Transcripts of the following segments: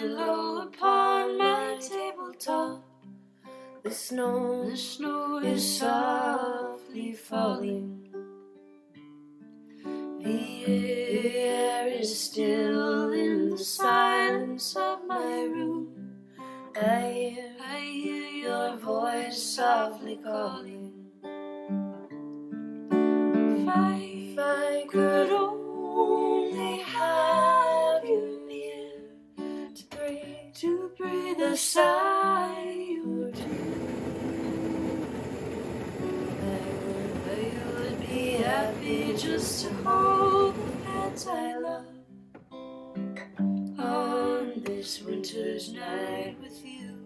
pillow upon my tabletop. The snow is softly falling. The air is still in the silence of my room. I hear your voice softly calling. If I could only have you near to breathe a sigh or two, I would be happy just to hold the hands I love on this winter's night with you.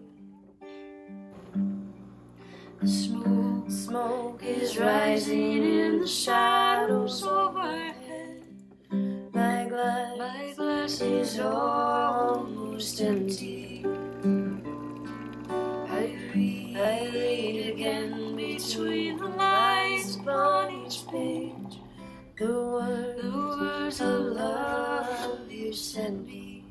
The smoke is rising in the shadows overhead. My glass is almost empty. I read again between the lines upon each page the words of love you sent me.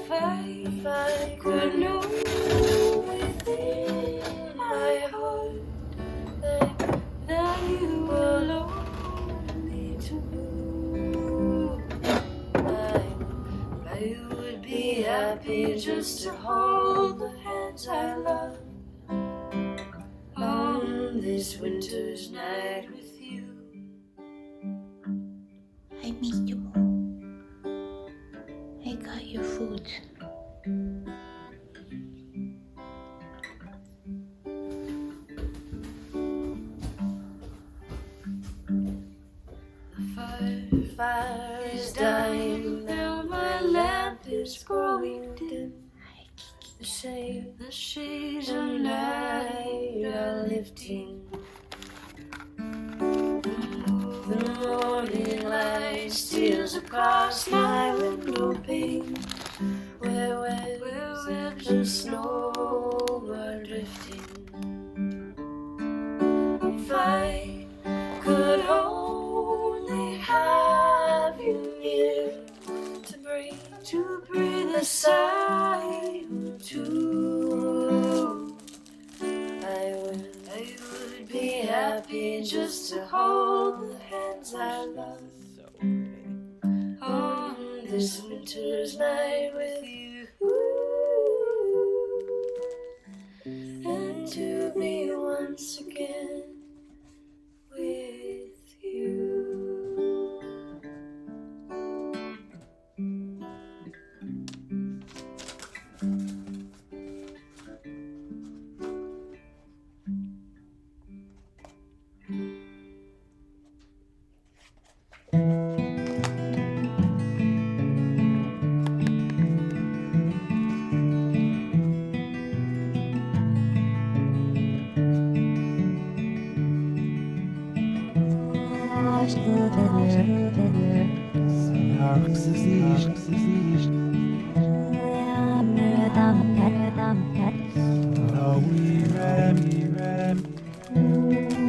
If I could know within my heart that you were lonely too, I would be happy just to hold the hands I love on this winter's night with you. I missed you. I got your food. The fire is dying down, my lamp is growing dim. The shades of night are lifting. The morning light steals across my window pane, where webs of snow are drifting. If I could only have you near to breathe a sigh or two, I would be happy just to hold the hands I love on this winter's night with you, and to be once again with you.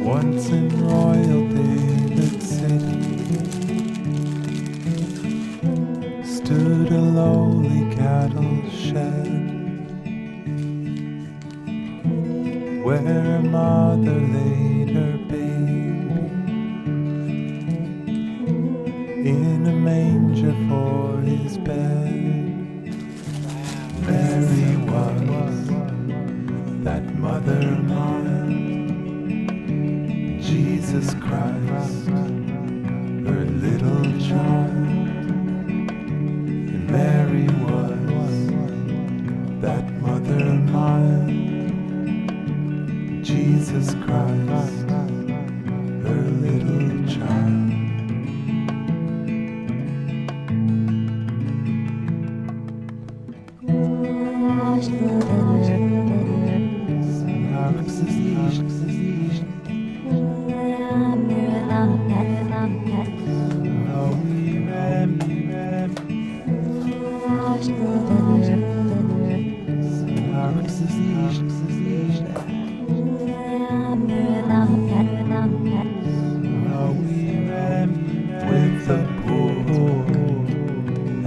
Once in Royal David City stood a lowly cattle shed, where a mother laid her baby in a manger for his bed. Mary was that mother mine, Jesus Christ, her little child. And Mary was that mother mine, Jesus Christ, her little child. With the poor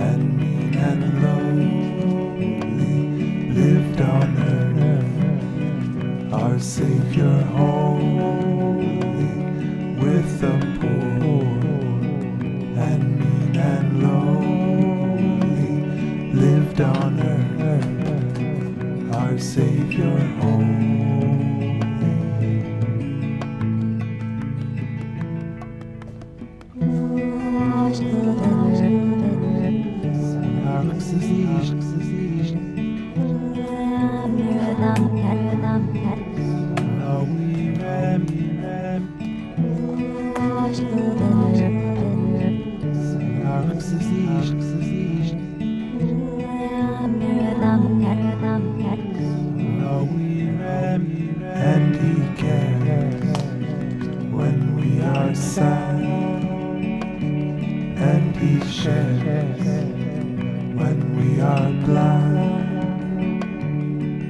and mean lived on earth, our Savior holy, with the poor and mean and lowly, lived on earth, our Savior holy. And he cares when we are sad, and he shares when we are glad,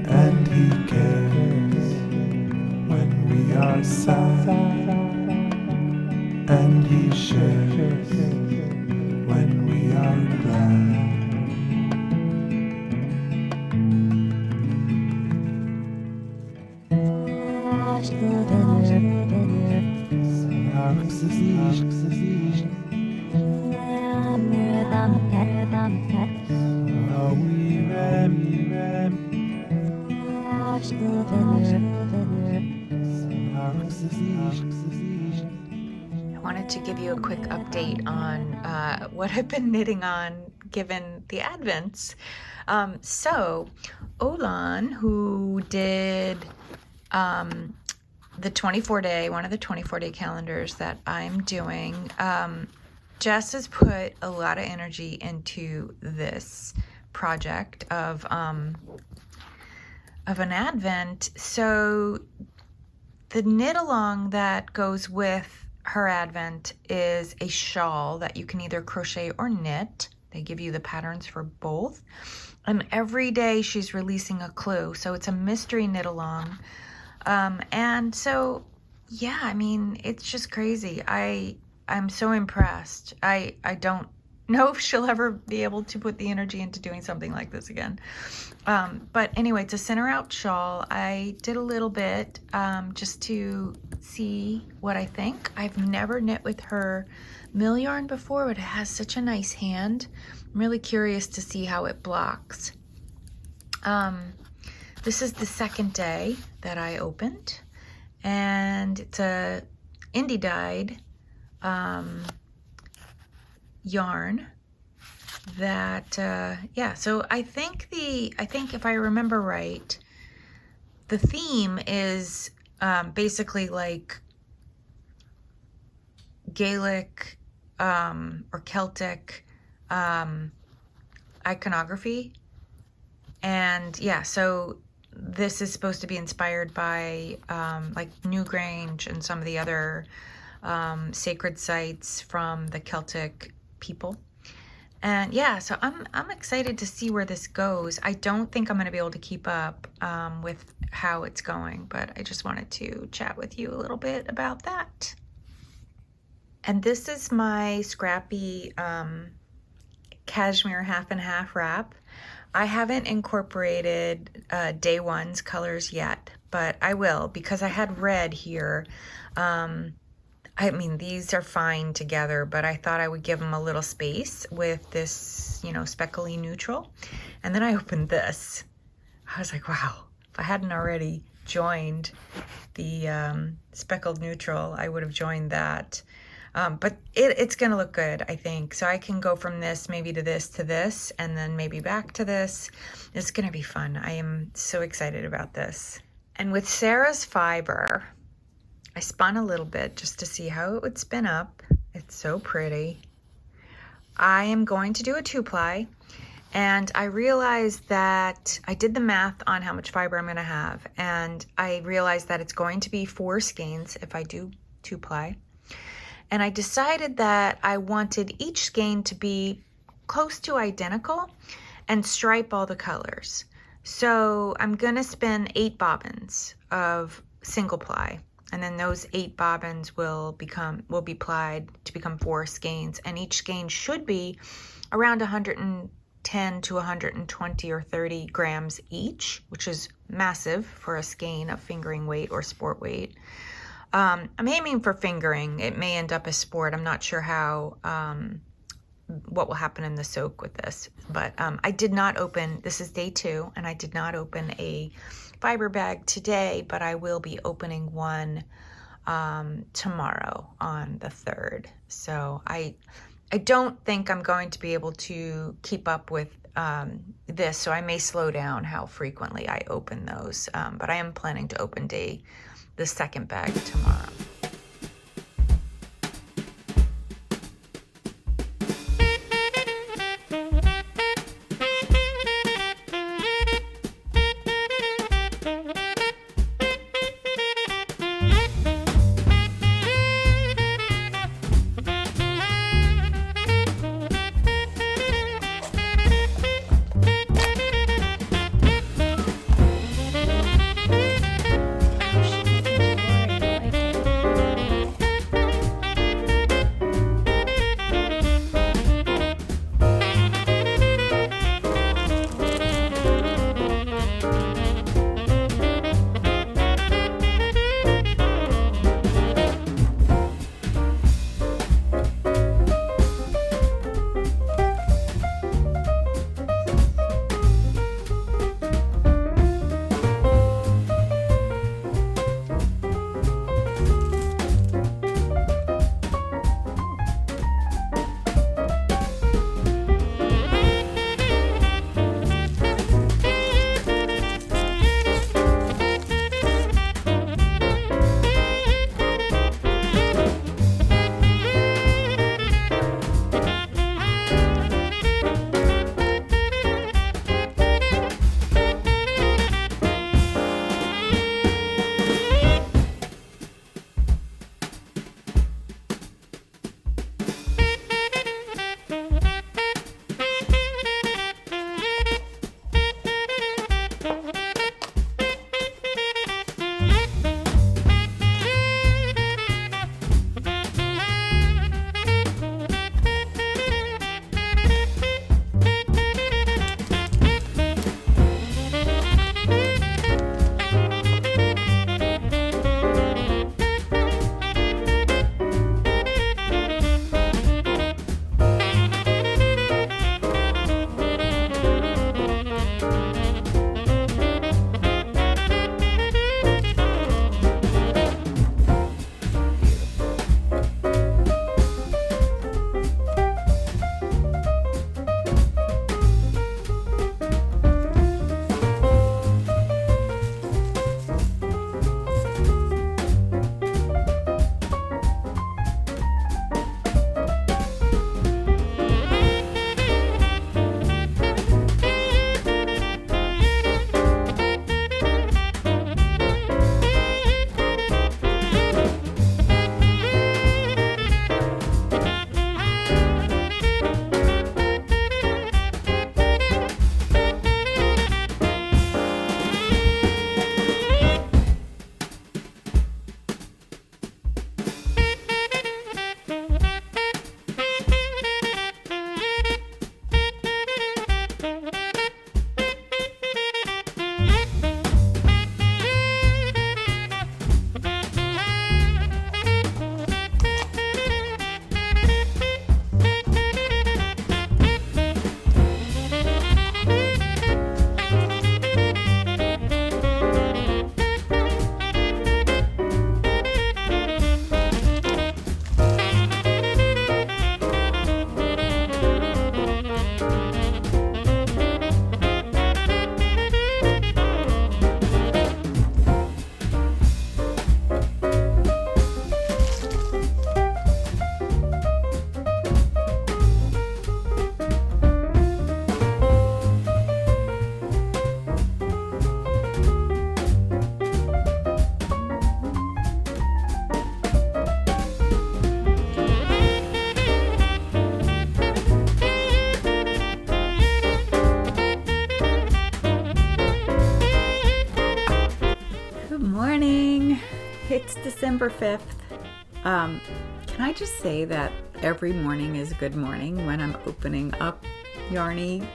and he cares when we are sad, and he shares when we are glad. I wanted to give you a quick update on what I've been knitting on given the Advents. So Olann, who did the 24-day, one of the 24-day calendars that I'm doing, Jess has put a lot of energy into this project of an Advent. So the knit along that goes with her Advent is a shawl that you can either crochet or knit. They give you the patterns for both. And every day she's releasing a clue. So it's a mystery knit along. And so, yeah, I mean, it's just crazy. I'm so impressed. I don't know if she'll ever be able to put the energy into doing something like this again. But anyway, it's a center out shawl. I did a little bit just to see what I think. I've never knit with her mill yarn before, but it has such a nice hand. I'm really curious to see how it blocks. This is the second day that I opened, and it's a indie dyed yarn that yeah, so I think if I remember right, the theme is basically like Gaelic or Celtic iconography. And yeah, so this is supposed to be inspired by like Newgrange and some of the other sacred sites from the Celtic people. And yeah, so I'm excited to see where this goes. I don't think I'm going to be able to keep up with how it's going, but I just wanted to chat with you a little bit about that. And this is my scrappy cashmere half and half wrap. I haven't incorporated day one's colors yet, but I will, because I had red here. I mean, these are fine together, but I thought I would give them a little space with this, you know, speckly neutral. And then I opened this. I was like, wow, if I hadn't already joined the speckled neutral, I would have joined that. But it's gonna look good, I think. So I can go from this maybe to this, and then maybe back to this. It's gonna be fun. I am so excited about this. And with Sarah's Fibre, I spun a little bit just to see how it would spin up. It's so pretty. I am going to do a 2-ply, and I realized that I did the math on how much fiber I'm gonna have, and I realized that it's going to be 4 skeins if I do 2-ply. And I decided that I wanted each skein to be close to identical and stripe all the colors. So I'm gonna spin 8 bobbins of single ply, and then those 8 bobbins will be plied to become 4 skeins, and each skein should be around 100 10 to 120 or 30 grams each, which is massive for a skein of fingering weight or sport weight. I'm aiming for fingering. It may end up as sport. I'm not sure how, what will happen in the soak with this. But I did not open, this is day 2, and I did not open a fiber bag today, but I will be opening one tomorrow on the 3rd. So I don't think I'm going to be able to keep up with this, so I may slow down how frequently I open those. But I am planning to open the 2nd bag tomorrow. It's December 5th. Can I just say that every morning is good morning when I'm opening up Yarny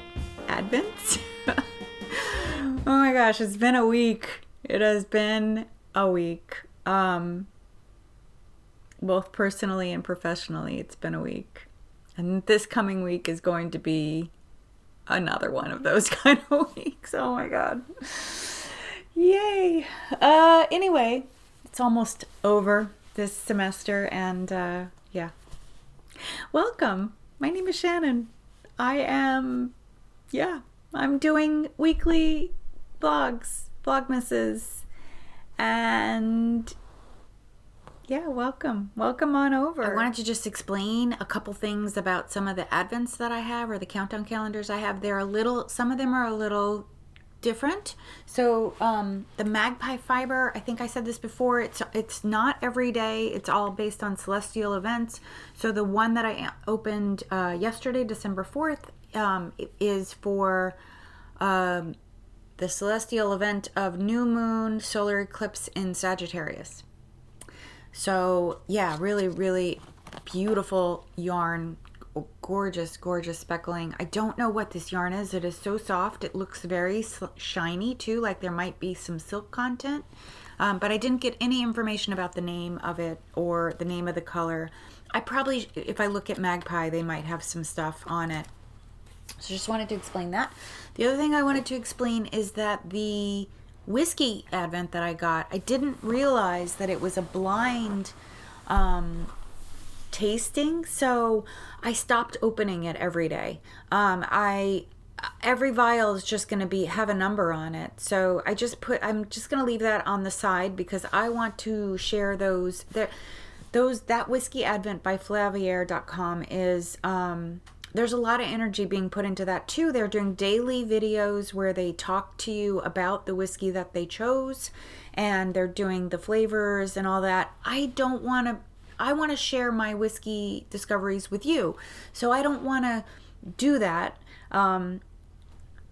Advents. Oh my gosh, it's been a week. It has been a week. Both personally and professionally, it's been a week. And this coming week is going to be another one of those kind of weeks. Oh my God. Yay. Anyway, it's almost over this semester, and yeah. Welcome. My name is Shannon. I'm doing weekly vlogmases, and yeah, welcome on over. I wanted to just explain a couple things about some of the advents that I have, or the countdown calendars I have. Some of them are a little different. So the Magpie Fibre, I think I said this before, it's not every day. It's all based on celestial events. So the one that I opened yesterday, December 4th, is for the celestial event of new moon solar eclipse in Sagittarius. So yeah, really, really beautiful yarn. Gorgeous speckling. I don't know what this yarn is. It is so soft. It looks very shiny too, like there might be some silk content. But I didn't get any information about the name of it or the name of the color. I probably, if I look at Magpie, they might have some stuff on it. So just wanted to explain that. The other thing I wanted to explain is that the whiskey advent that I got, I didn't realize that it was a blind tasting, so I stopped opening it every day. Every vial is just going to have a number on it, so I'm just going to leave that on the side because I want to share those. That whiskey advent by Flavier.com is there's a lot of energy being put into that too. They're doing daily videos where they talk to you about the whiskey that they chose, and they're doing the flavors and all that. I want to share my whiskey discoveries with you. So I don't want to do that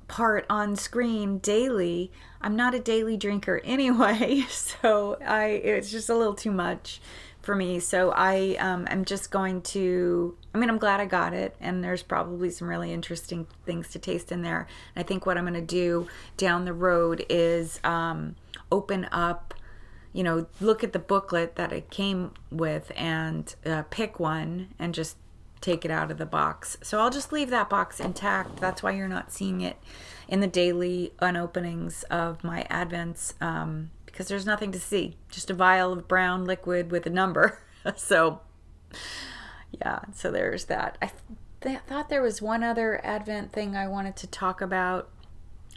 part on screen daily. I'm not a daily drinker anyway, so it's just a little too much for me. So I'm just going to, I'm glad I got it, and there's probably some really interesting things to taste in there. And I think what I'm going to do down the road is open up, look at the booklet that it came with and pick one and just take it out of the box. So I'll just leave that box intact. That's why you're not seeing it in the daily unopenings of my advents, because there's nothing to see. Just a vial of brown liquid with a number. So yeah, so there's that. I thought there was one other advent thing I wanted to talk about.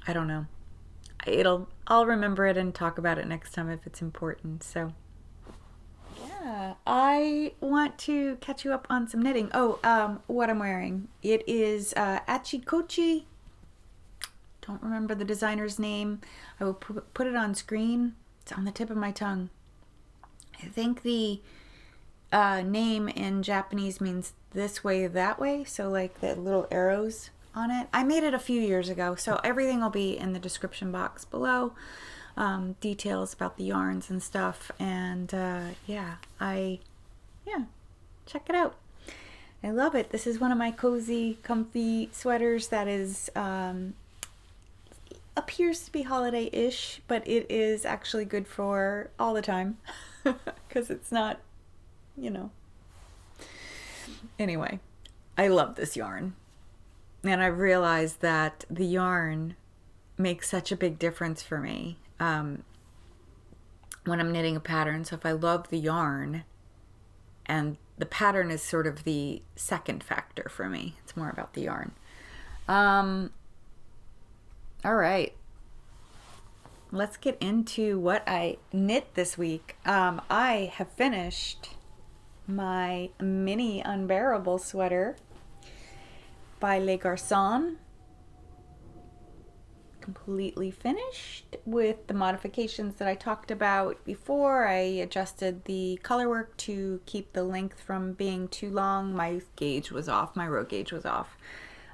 I don't know. I'll remember it and talk about it next time if it's important. So yeah, I want to catch you up on some knitting. What I'm wearing. It is achikochi. Don't remember the designer's name. I will put it on screen. It's on the tip of my tongue. I think the name in Japanese means this way, that way. So like the little arrows on it. I made it a few years ago, so everything will be in the description box below. Details about the yarns and stuff, and check it out. I love it. This is one of my cozy, comfy sweaters that is appears to be holiday-ish, but it is actually good for all the time because it's not, Anyway, I love this yarn. And I realized that the yarn makes such a big difference for me when I'm knitting a pattern. So if I love the yarn, and the pattern is sort of the second factor for me. It's more about the yarn. All right. Let's get into what I knit this week. I have finished my Mini-Unbearable sweater by Les Garçons. Completely finished with the modifications that I talked about before. I adjusted the color work to keep the length from being too long. My gauge was off, my row gauge was off.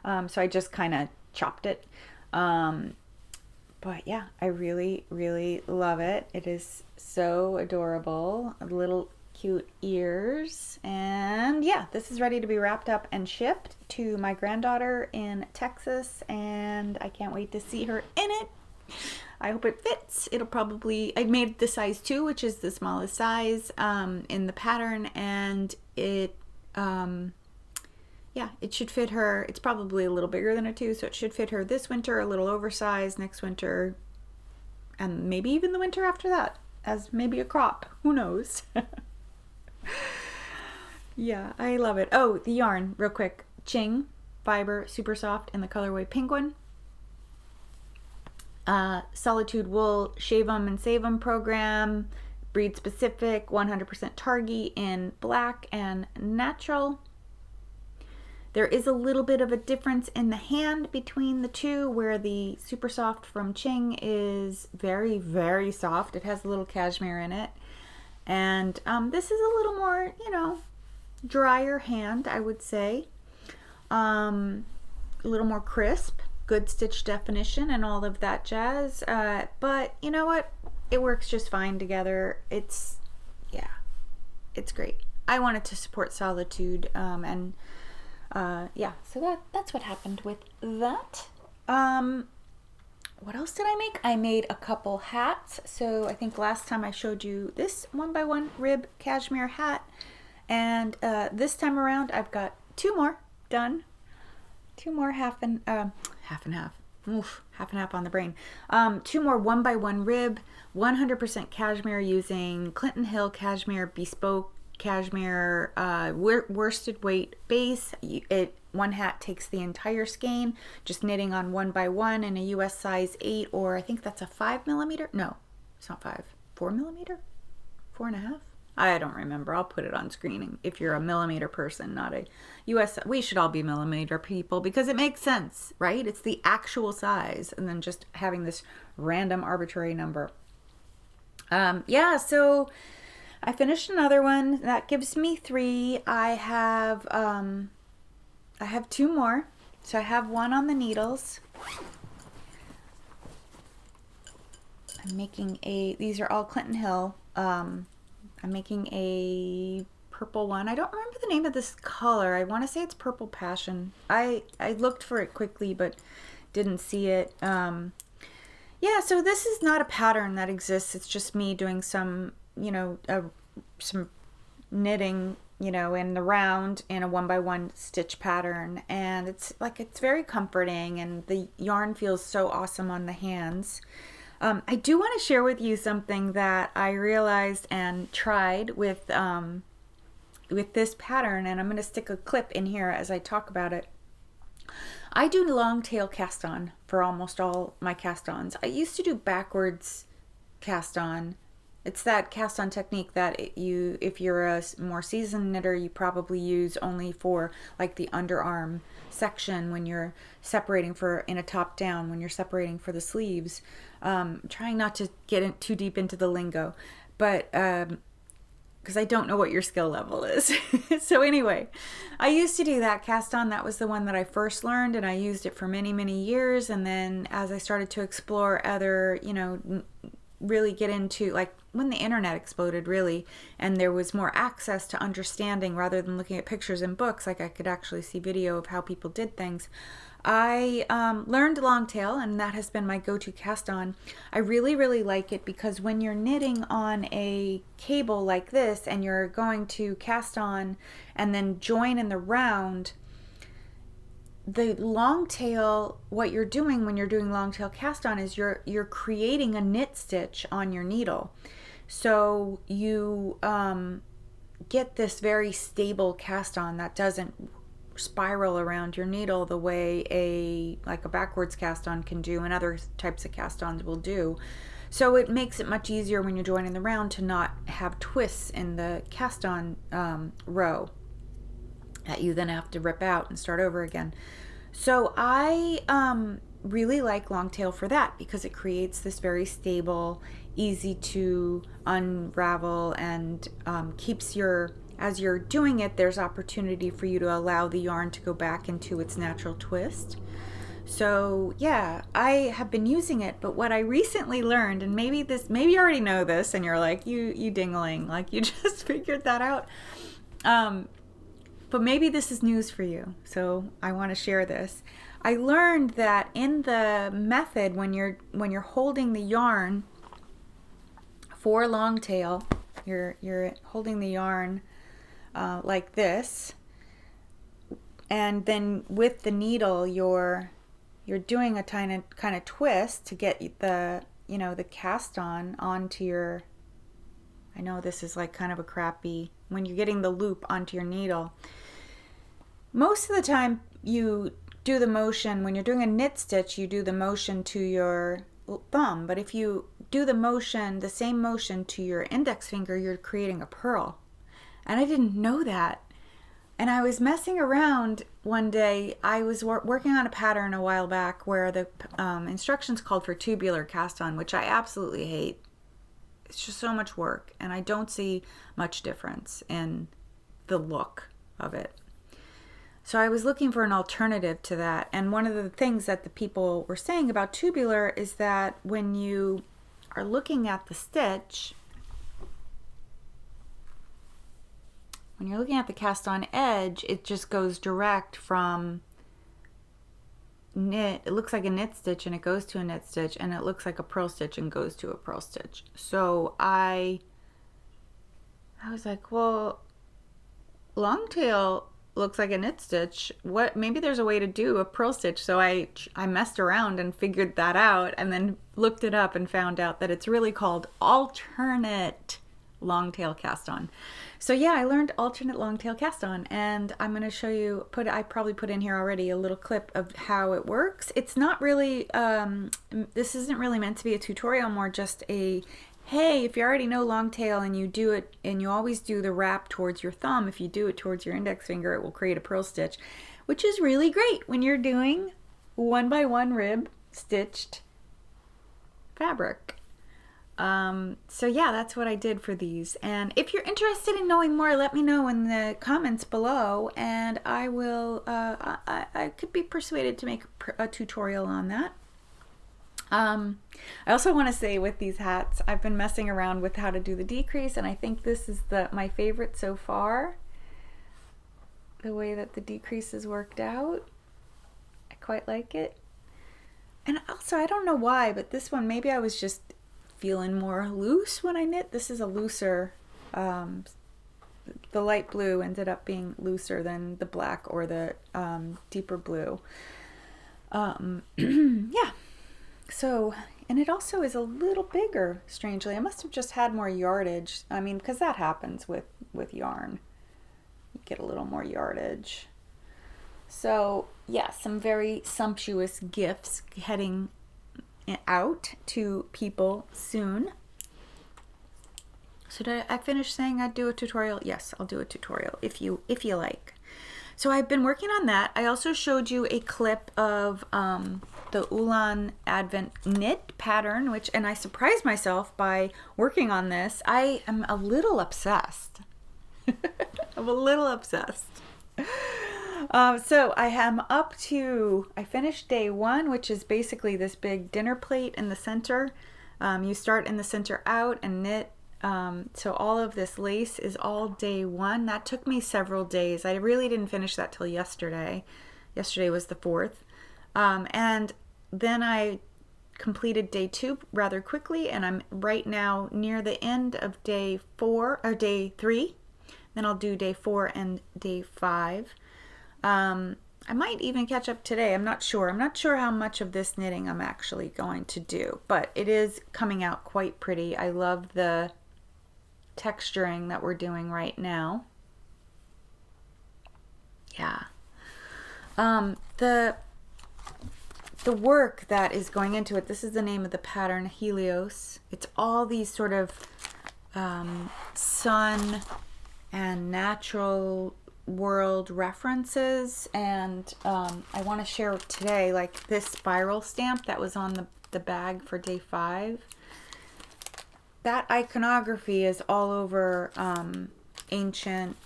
So I just kind of chopped it. But yeah, I really, really love it. It is so adorable. A little cute ears. And yeah, this is ready to be wrapped up and shipped to my granddaughter in Texas, and I can't wait to see her in it. I hope it fits. It'll probably, I made the size 2, which is the smallest size in the pattern, and it yeah, it should fit her. It's probably a little bigger than a 2, so it should fit her this winter, a little oversized next winter, and maybe even the winter after that as maybe a crop. Who knows? Yeah, I love it. Oh, the yarn, real quick. Qing, Fibre, super soft in the colorway Penguin. Solitude Wool, Shave 'em and Save 'em program, breed specific, 100% Targhee in black and natural. There is a little bit of a difference in the hand between the two, where the super soft from Qing is very, very soft. It has a little cashmere in it. And this is a little more, you know, drier hand, I would say. A little more crisp, good stitch definition and all of that jazz. But you know what? It works just fine together. It's, yeah, it's great. I wanted to support Solitude, and yeah, so that's what happened with that. What else did I make? I made a couple hats. So I think last time I showed you this 1x1 rib cashmere hat, and this time around I've got 2 more done. 2 more half and half. Oof, half and half on the brain. 2 more 1x1 rib, 100% cashmere using Clinton Hill cashmere bespoke cashmere worsted weight base. One hat takes the entire skein, just knitting on 1x1 in a US size 8, or I think that's a 5mm. No, it's not 5. 4mm? 4.5? I don't remember. I'll put it on screen if you're a millimeter person, not a US. We should all be millimeter people because it makes sense, right? It's the actual size, and then just having this random arbitrary number. Yeah, so I finished another one. That gives me 3. I have 2 more. So I have one on the needles. I'm making these are all Clinton Hill. I'm making a purple one. I don't remember the name of this color. I want to say it's Purple Passion. I looked for it quickly but didn't see it. Yeah, so this is not a pattern that exists. It's just me doing some, you know, some knitting, you know, in the round in a 1x1 stitch pattern, and it's very comforting, and the yarn feels so awesome on the hands. I do want to share with you something that I realized and tried with this pattern, and I'm going to stick a clip in here as I talk about it. I do long tail cast on for almost all my cast ons. I used to do backwards cast on. It's that cast on technique that if you're a more seasoned knitter, you probably use only for like the underarm section when you're separating in a top down, when you're separating for the sleeves. Trying not to get too deep into the lingo, but because I don't know what your skill level is. So anyway, I used to do that cast on. That was the one that I first learned, and I used it for many, many years. And then as I started to explore other, you know, really get into, like when the internet exploded really, and there was more access to understanding rather than looking at pictures in books, like I could actually see video of how people did things. I learned long tail, and that has been my go-to cast on. I really, really like it because when you're knitting on a cable like this and you're going to cast on and then join in the round, the long tail, what you're doing when you're doing long tail cast on is you're creating a knit stitch on your needle. So you get this very stable cast on that doesn't spiral around your needle the way a backwards cast on can do, and other types of cast ons will do. So it makes it much easier when you're joining the round to not have twists in the cast on row that you then have to rip out and start over again. So I really like long tail for that because it creates this very stable, easy to unravel, and keeps as you're doing it, there's opportunity for you to allow the yarn to go back into its natural twist. So yeah, I have been using it, but what I recently learned, and maybe you already know this and you're like, you dingling, like you just figured that out. But maybe this is news for you, so I want to share this. I learned that in the method, when you're holding the yarn for long tail, you're holding the yarn like this, and then with the needle you're doing a kind of twist to get the the cast on onto your. I know this is like kind of a crappy when you're getting the loop onto your needle. Most of the time you do the motion when you're doing a knit stitch, you do the motion to your thumb, but if you do the same motion to your index finger, you're creating a purl. And I didn't know that. And I was messing around one day. I was working on a pattern a while back where the instructions called for tubular cast on, which I absolutely hate. It's just so much work, and I don't see much difference in the look of it. So I was looking for an alternative to that, and one of the things that the people were saying about tubular is that when you are looking at the stitch, when you're looking at the cast on edge, it just goes direct from knit. It looks like a knit stitch and it goes to a knit stitch, and it looks like a purl stitch and goes to a purl stitch. So I was like, well, long tail looks like a knit stitch. Maybe there's a way to do a purl stitch. So I messed around and figured that out, and then looked it up and found out that it's really called alternate long tail cast on. So yeah, I learned alternate long tail cast on, and I'm going to show you, I probably put in here already a little clip of how it works. It's not really, this isn't really meant to be a tutorial, more just a, hey, if you already know long tail and you do it, and you always do the wrap towards your thumb, if you do it towards your index finger, it will create a purl stitch, which is really great when you're doing 1x1 rib stitched fabric. So yeah, that's what I did for these. And if you're interested in knowing more, let me know in the comments below, and I will, I could be persuaded to make a tutorial on that. I also want to say with these hats, I've been messing around with how to do the decrease, and I think this is my favorite so far. The way that the decrease has worked out, I quite like it. And also, I don't know why, but this one, maybe I was just feeling more loose when I knit. This is a looser, the light blue ended up being looser than the black or the deeper blue. Yeah. So, and it also is a little bigger, strangely. I must have just had more yardage. I mean, because that happens with yarn. You get a little more yardage. So, yeah, some very sumptuous gifts heading out to people soon. So did I finish saying I'd do a tutorial? Yes, I'll do a tutorial if you like. So I've been working on that. I also showed you a clip of the Olann Advent knit pattern, and I surprised myself by working on this. I am a little obsessed. I'm a little obsessed. So I am up to, I finished day one, which is basically this big dinner plate in the center. You start in the center out and knit. So all of this lace is all day one. That took me several days. I really didn't finish that till yesterday. Yesterday was the 4th. And then I completed day 2 rather quickly, and I'm right now near the end of day 4 or day 3. Then I'll do day 4 and day 5. I might even catch up today. I'm not sure. I'm not sure how much of this knitting I'm actually going to do, but it is coming out quite pretty. I love the texturing that we're doing right now. Yeah. The work that is going into it, this is the name of the pattern, Helios. It's all these sort of sun and natural world references, and I want to share today like this spiral stamp that was on the bag for day 5. That iconography is all over ancient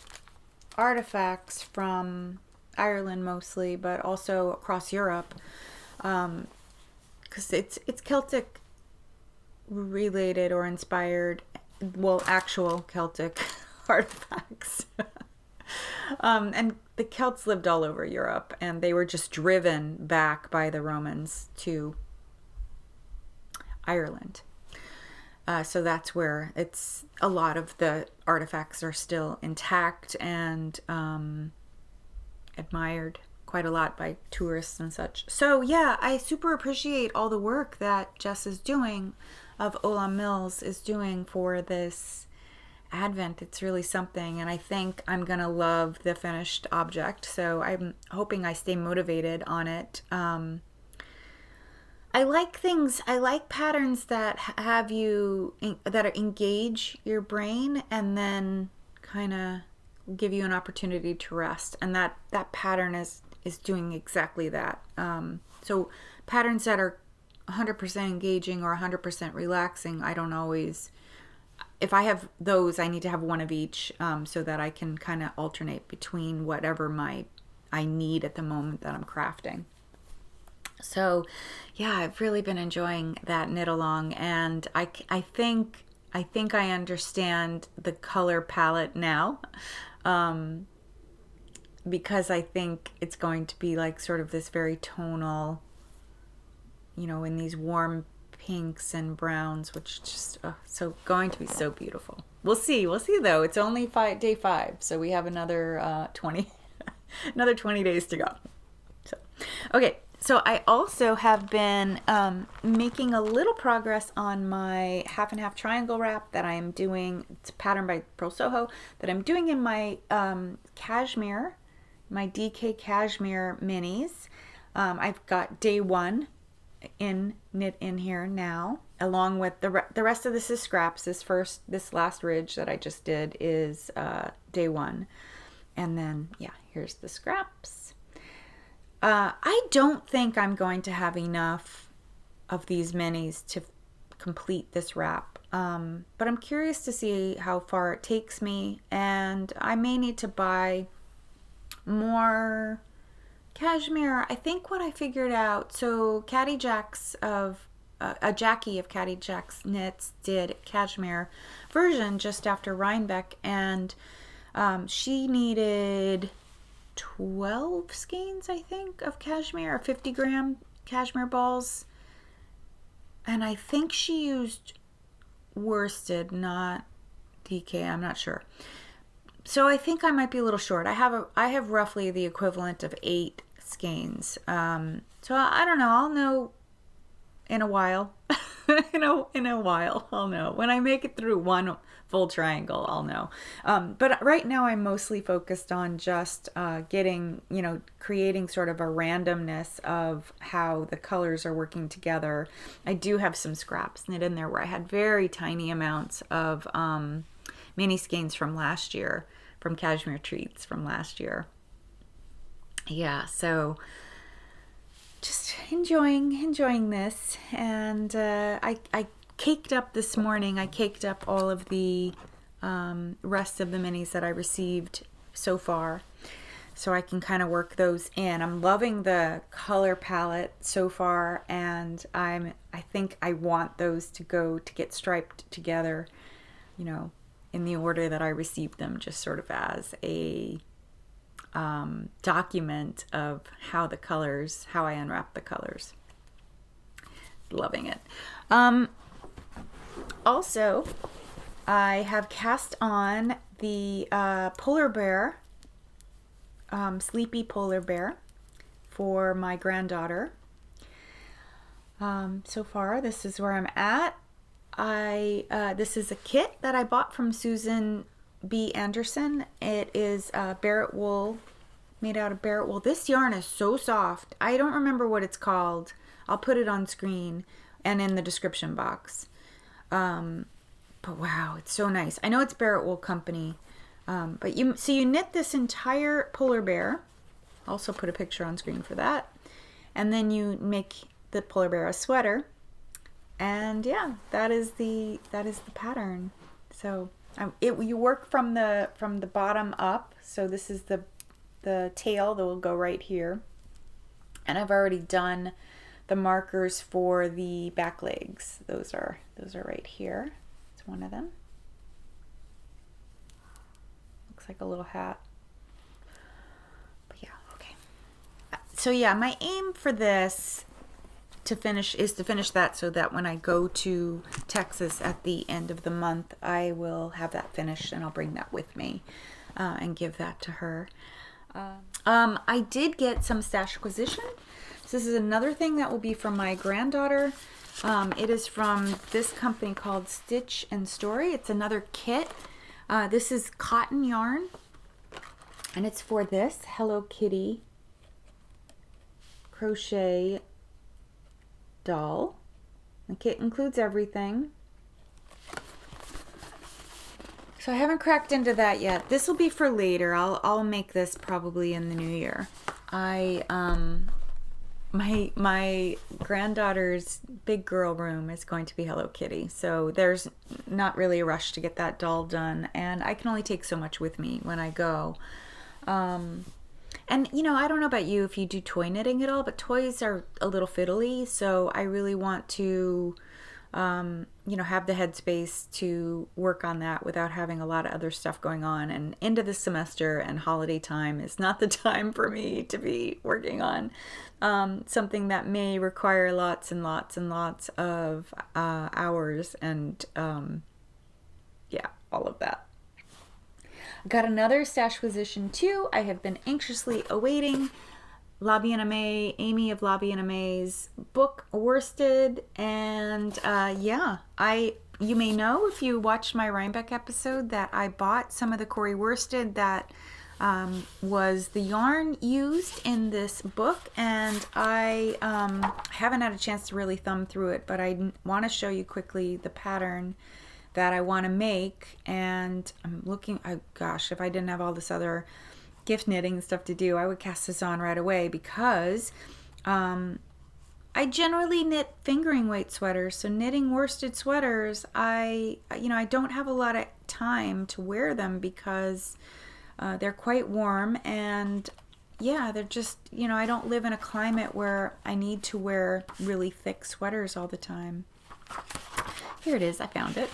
artifacts from Ireland mostly, but also across Europe. because it's Celtic related or inspired, well, actual Celtic artifacts. And the Celts lived all over Europe, and they were just driven back by the Romans to Ireland. So that's where it's a lot of the artifacts are still intact and admired quite a lot by tourists and such. So yeah, I super appreciate all the work that Jess is doing, of Olann Mills is doing for this Advent. It's really something, and I think I'm gonna love the finished object, so I'm hoping I stay motivated on it. I like patterns that have you that engage your brain and then kind of give you an opportunity to rest, and that pattern is doing exactly that. So patterns that are 100% engaging or 100% relaxing, I don't always, if I have those, I need to have one of each, so that I can kind of alternate between whatever I need at the moment that I'm crafting. So yeah, I've really been enjoying that knit along, and I think I understand the color palette now, because I think it's going to be like sort of this very tonal, in these warm pinks and browns, which just so going to be so beautiful. We'll see though. It's only day 5, so we have another 20 days to go. So okay, so I also have been making a little progress on my half and half triangle wrap that I'm doing. It's a pattern by Purl Soho that I'm doing in my cashmere, my DK cashmere minis. I've got day 1 knit in here now, along with the rest of this is scraps. This last ridge that I just did is day 1, and then yeah, here's the scraps. I don't think I'm going to have enough of these minis to complete this wrap, but I'm curious to see how far it takes me, and I may need to buy more cashmere. I think what I figured out, so Caddy Jacks Jackie of Caddy Jacks Knits did cashmere version just after Rhinebeck, and she needed 12 skeins, I think, of cashmere, or 50-gram cashmere balls, and I think she used worsted, not DK, I'm not sure. So I think I might be a little short. I have roughly the equivalent of 8 skeins. So I don't know. I'll know in a while. in a while, I'll know. When I make it through one full triangle, I'll know. But right now I'm mostly focused on just getting, creating sort of a randomness of how the colors are working together. I do have some scraps knit in there where I had very tiny amounts of mini skeins from last year, from Cashmere Treats from last year. Yeah, so just enjoying this, and I caked up this morning. I caked up all of the rest of the minis that I received so far, so I can kind of work those in. I'm loving the color palette so far, and I think I want those to get striped together, in the order that I received them, just sort of as a document of how I unwrap the colors. Loving it. Also, I have cast on the polar bear, sleepy polar bear, for my granddaughter. So far, this is where I'm at. This is a kit that I bought from Susan B. Anderson. It is Barrett wool, made out of Barrett wool. This yarn is so soft. I don't remember what it's called. I'll put it on screen and in the description box. But wow, it's so nice. I know it's Barrett Wool Company. But you knit this entire polar bear. Also put a picture on screen for that. And then you make the polar bear a sweater. And yeah, that is the pattern. So you work from the bottom up. So this is the tail that will go right here. And I've already done the markers for the back legs. Those are right here. It's one of them. Looks like a little hat. But yeah, okay. So yeah, my aim for this is to finish that so that when I go to Texas at the end of the month, I will have that finished and I'll bring that with me and give that to her. I did get some stash acquisition. So this is another thing that will be from my granddaughter. It is from this company called Stitch and Story. It's another kit. This is cotton yarn, and it's for this Hello Kitty crochet doll. The kit includes everything. So I haven't cracked into that yet. This will be for later. I'll make this probably in the new year. My granddaughter's big girl room is going to be Hello Kitty, so there's not really a rush to get that doll done, and I can only take so much with me when I go. And you know, I don't know about you if you do toy knitting at all, but toys are a little fiddly, so I really want to you know, have the headspace to work on that without having a lot of other stuff going on. And end of the semester and holiday time is not the time for me to be working on something that may require lots and lots and lots of hours and yeah, all of that. Got another stash position too. I have been anxiously awaiting La Bien-Aimée, Amy of La Bien-Aimé's book, Worsted, and yeah, you may know if you watched my Rhinebeck episode that I bought some of the Corey Worsted that was the yarn used in this book, and I haven't had a chance to really thumb through it, but I want to show you quickly the pattern that I want to make. And I'm looking, oh gosh, if I didn't have all this other gift knitting and stuff to do, I would cast this on right away, because I generally knit fingering weight sweaters. So knitting worsted sweaters, I don't have a lot of time to wear them because they're quite warm, and yeah, they're just, I don't live in a climate where I need to wear really thick sweaters all the time. Here it is, I found it.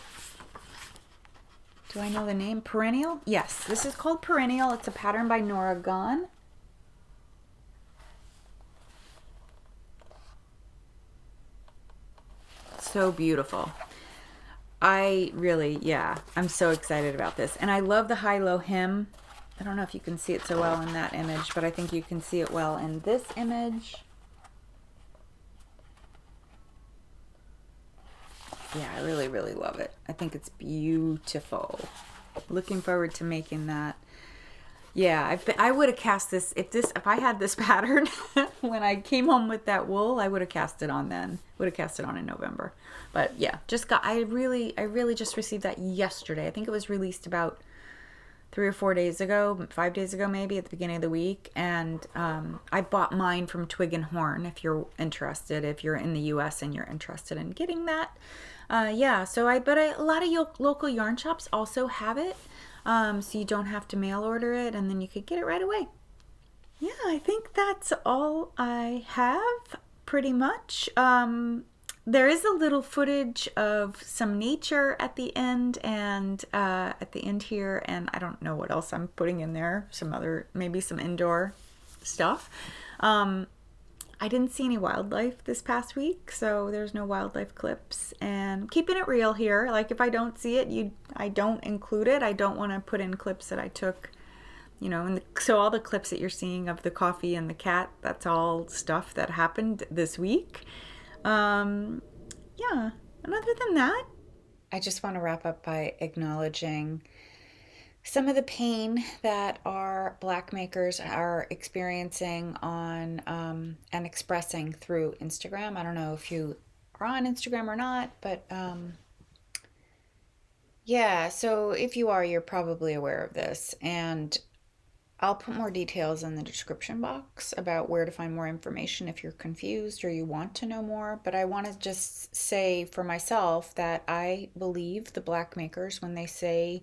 Do I know the name? Perennial? Yes, this is called Perennial. It's a pattern by Nora Gahn. So beautiful. I'm so excited about this. And I love the high-low hem. I don't know if you can see it so well in that image, but I think you can see it well in this image. Yeah, I really, really love it. I think it's beautiful. Looking forward to making that. Yeah, I would have cast this if I had this pattern when I came home with that wool. I would have cast it on then. Would have cast it on in November. But yeah, I really just received that yesterday. I think it was released about 3 or 4 days ago, 5 days ago maybe, at the beginning of the week. And I bought mine from Twig and Horn if you're interested, if you're in the US and you're interested in getting that. Yeah, so a lot of local yarn shops also have it, so you don't have to mail order it, and then you could get it right away. Yeah, I think that's all I have, pretty much. There is a little footage of some nature at the end, and at the end here, and I don't know what else I'm putting in there, maybe some indoor stuff. I didn't see any wildlife this past week, so there's no wildlife clips, and keeping it real here. Like, if I don't see it, I don't include it. I don't want to put in clips that I took, so all the clips that you're seeing of the coffee and the cat, that's all stuff that happened this week. Yeah, and other than that, I just want to wrap up by acknowledging some of the pain that our black makers are experiencing on and expressing through Instagram. I don't know if you are on Instagram or not, but yeah, so if you are, you're probably aware of this. And I'll put more details in the description box about where to find more information if you're confused or you want to know more. But I want to just say for myself that I believe the black makers when they say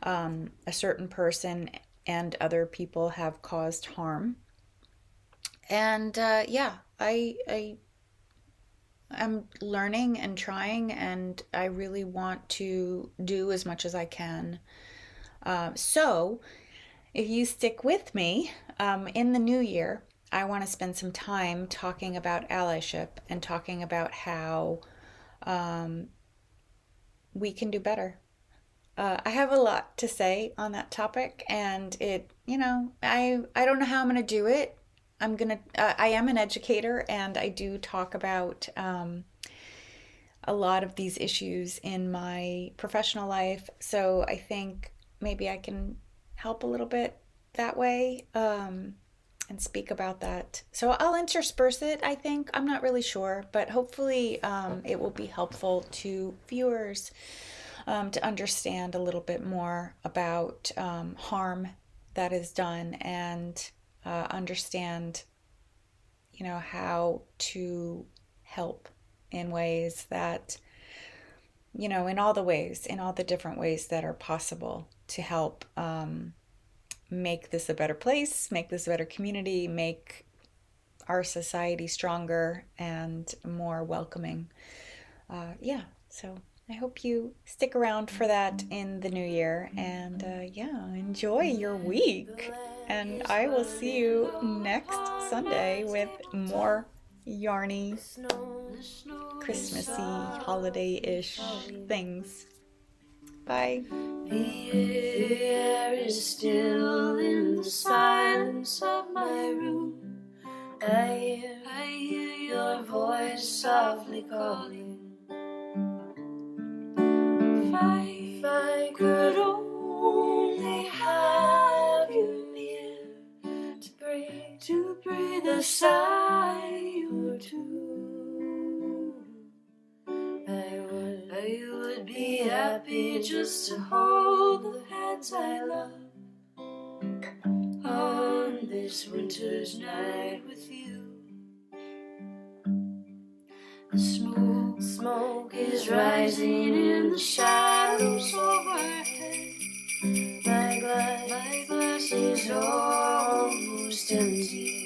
a certain person and other people have caused harm. And yeah, I I'm learning and trying, and I really want to do as much as I can. So if you stick with me, in the new year, I want to spend some time talking about allyship and talking about how we can do better. I have a lot to say on that topic, and I don't know how I'm gonna do it. I am an educator, and I do talk about a lot of these issues in my professional life. So I think maybe I can help a little bit that way, and speak about that. So I'll intersperse it, I think. I'm not really sure, but hopefully it will be helpful to viewers to understand a little bit more about harm that is done, and understand, how to help in ways that, in all the different ways that are possible to help make this a better place, make this a better community, make our society stronger and more welcoming. So I hope you stick around for that in the new year, and enjoy your week. And I will see you next Sunday with more yarny, Christmassy, holiday-ish things. Bye. The air is still in the silence of my room. I hear your voice softly calling. If I could only have you near to breathe a sigh or two, I would be happy just to hold the hands I love on this winter's night with you. The smoke is rising in the shadows overhead. My glass is almost empty.